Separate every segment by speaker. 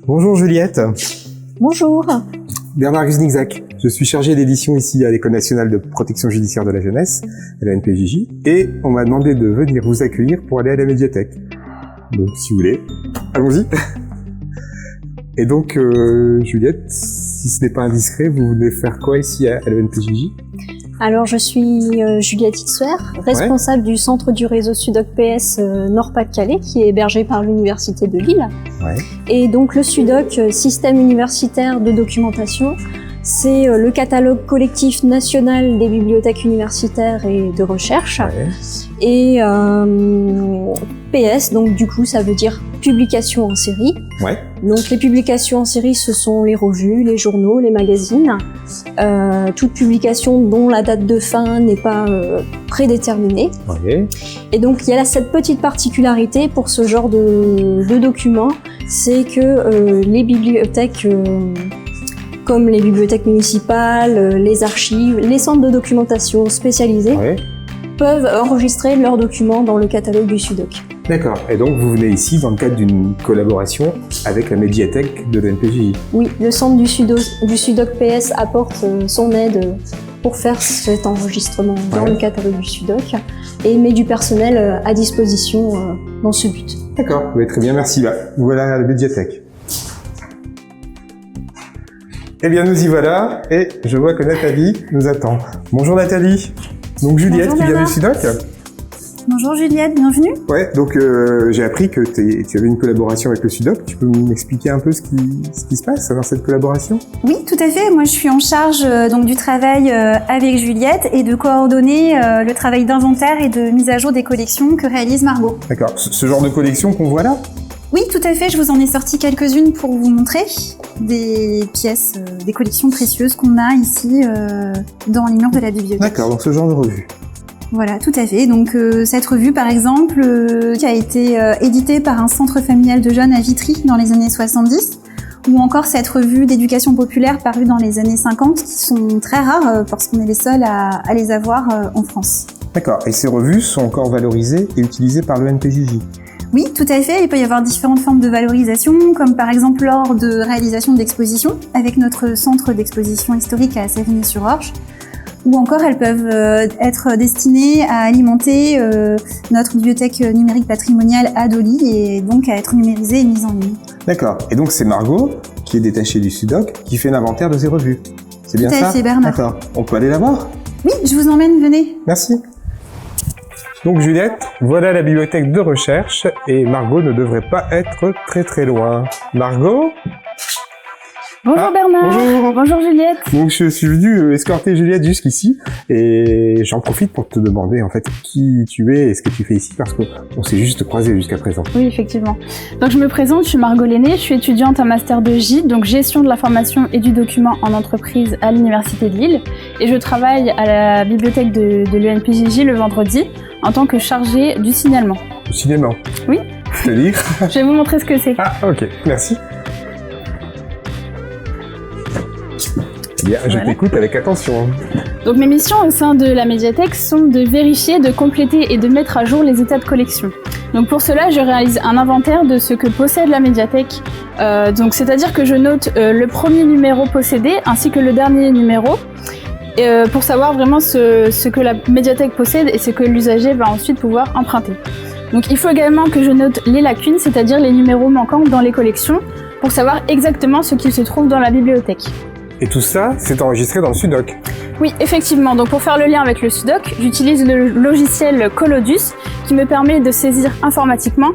Speaker 1: Bonjour Juliette.
Speaker 2: Bonjour.
Speaker 1: Bernard Gusnigzac. Je suis chargé d'édition ici à l'École nationale de protection judiciaire de la jeunesse, à la NPJJ, et on m'a demandé de venir vous accueillir pour aller à la médiathèque. Donc si vous voulez, allons-y. Et donc Juliette, si ce n'est pas indiscret, vous venez faire quoi ici à la NPJJ?
Speaker 2: Alors je suis Juliette Itzwer, responsable du centre du réseau SUDOC PS Nord-Pas-de-Calais, qui est hébergé par l'Université de Lille.
Speaker 1: Ouais.
Speaker 2: Et donc le SUDOC, Système universitaire de documentation, c'est le catalogue collectif national des bibliothèques universitaires et de recherche.
Speaker 1: Ouais.
Speaker 2: Et PS, donc du coup ça veut dire publication en série.
Speaker 1: Ouais.
Speaker 2: Donc les publications en série, ce sont les revues, les journaux, les magazines, toute publication dont la date de fin n'est pas prédéterminée.
Speaker 1: Ouais.
Speaker 2: Et donc il y a là cette petite particularité pour ce genre de documents, c'est que les bibliothèques, comme les bibliothèques municipales, les archives, les centres de documentation spécialisés,
Speaker 1: Ouais.
Speaker 2: peuvent enregistrer leurs documents dans le catalogue du SUDOC.
Speaker 1: D'accord. Et donc vous venez ici dans le cadre d'une collaboration avec la médiathèque de l'NPJJ.
Speaker 2: Oui, le centre du SUDOC PS apporte son aide pour faire cet enregistrement dans le catalogue du SUDOC et met du personnel à disposition dans ce but.
Speaker 1: D'accord. Oui, très bien, merci. Là, nous voilà à la médiathèque. Eh bien, nous y voilà, et je vois que Nathalie nous attend. Bonjour Nathalie. Donc Juliette
Speaker 3: Bonjour,
Speaker 1: qui vient du
Speaker 3: Bernard.
Speaker 1: SUDOC.
Speaker 3: Bonjour Juliette, bienvenue.
Speaker 1: Ouais, donc j'ai appris que tu avais une collaboration avec le SUDOC. Tu peux m'expliquer un peu ce qui se passe dans cette collaboration?
Speaker 3: Oui, tout à fait. Moi, je suis en charge donc du travail avec Juliette et de coordonner le travail d'inventaire et de mise à jour des collections que réalise Margot.
Speaker 1: D'accord. Ce genre de collection qu'on voit là?
Speaker 3: Oui, tout à fait. Je vous en ai sorti quelques-unes pour vous montrer des pièces, des collections précieuses qu'on a ici dans les murs de la bibliothèque.
Speaker 1: D'accord, donc ce genre de revue.
Speaker 3: Voilà, tout à fait. Donc cette revue, par exemple, qui a été éditée par un centre familial de jeunes à Vitry dans les années 70, ou encore cette revue d'éducation populaire parue dans les années 50, qui sont très rares parce qu'on est les seuls à les avoir en France.
Speaker 1: D'accord. Et ces revues sont encore valorisées et utilisées par le NPJJ?
Speaker 3: Oui, tout à fait. Il peut y avoir différentes formes de valorisation, comme par exemple lors de réalisation d'expositions, avec notre centre d'exposition historique à Savigny-sur-Orge, ou encore elles peuvent être destinées à alimenter notre bibliothèque numérique patrimoniale à Dolly et donc à être numérisée et mise en ligne.
Speaker 1: D'accord. Et donc c'est Margot, qui est détachée du SUDOC, qui fait l'inventaire de ces revues. C'est bien ça?
Speaker 3: Tout à fait, Bernard.
Speaker 1: D'accord. On peut aller la voir?
Speaker 3: Oui, je vous emmène, venez.
Speaker 1: Merci. Donc Juliette, voilà la bibliothèque de recherche et Margot ne devrait pas être très très loin. Margot?
Speaker 4: Bonjour Bernard.
Speaker 1: Bonjour.
Speaker 4: Bonjour Juliette.
Speaker 1: Donc je suis venu escorter Juliette jusqu'ici et j'en profite pour te demander en fait qui tu es et ce que tu fais ici parce qu'on s'est juste croisés jusqu'à présent.
Speaker 4: Oui, effectivement. Donc je me présente, je suis Margot Lenné, je suis étudiante en master de J, donc gestion de l'information et du document en entreprise à l'Université de Lille. Et je travaille à la bibliothèque de l'UNPJJ le vendredi en tant que chargée du signalement.
Speaker 1: Du signalement?
Speaker 4: Oui.
Speaker 1: C'est-à-dire?
Speaker 4: Je vais vous montrer ce que c'est.
Speaker 1: Ah ok, merci. Eh bien, je t'écoute avec attention.
Speaker 4: Donc mes missions au sein de la médiathèque sont de vérifier, de compléter et de mettre à jour les états de collection. Donc pour cela, je réalise un inventaire de ce que possède la médiathèque. Donc c'est-à-dire que je note le premier numéro possédé ainsi que le dernier numéro pour savoir vraiment ce que la médiathèque possède et ce que l'usager va ensuite pouvoir emprunter. Donc il faut également que je note les lacunes, c'est-à-dire les numéros manquants dans les collections pour savoir exactement ce qu'il se trouve dans la bibliothèque.
Speaker 1: Et tout ça, c'est enregistré dans le SUDOC?
Speaker 4: Oui, effectivement. Donc pour faire le lien avec le SUDOC, j'utilise le logiciel Collodus qui me permet de saisir informatiquement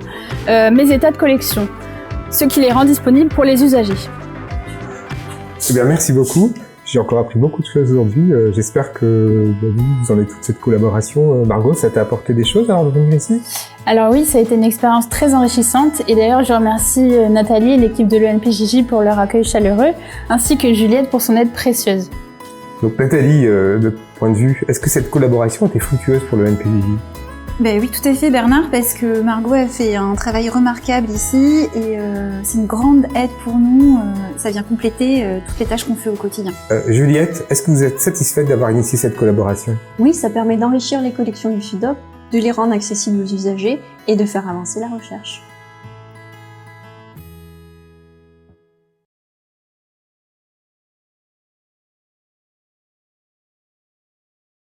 Speaker 4: mes états de collection, ce qui les rend disponibles pour les usagers.
Speaker 1: Eh bien, merci beaucoup. J'ai encore appris beaucoup de choses aujourd'hui. J'espère que vous en êtes toute cette collaboration. Margot, ça t'a apporté des choses alors de venir ici?
Speaker 4: Alors oui, ça a été une expérience très enrichissante et d'ailleurs je remercie Nathalie et l'équipe de l'UNPJJ pour leur accueil chaleureux ainsi que Juliette pour son aide précieuse.
Speaker 1: Donc Nathalie, de point de vue, est-ce que cette collaboration était fructueuse pour le NPJJ?
Speaker 3: Ben oui, tout à fait Bernard, parce que Margot a fait un travail remarquable ici et c'est une grande aide pour nous. Ça vient compléter toutes les tâches qu'on fait au quotidien.
Speaker 1: Juliette, est-ce que vous êtes satisfaite d'avoir initié cette collaboration?
Speaker 2: Oui, ça permet d'enrichir les collections du SUDOC, de les rendre accessibles aux usagers et de faire avancer la recherche.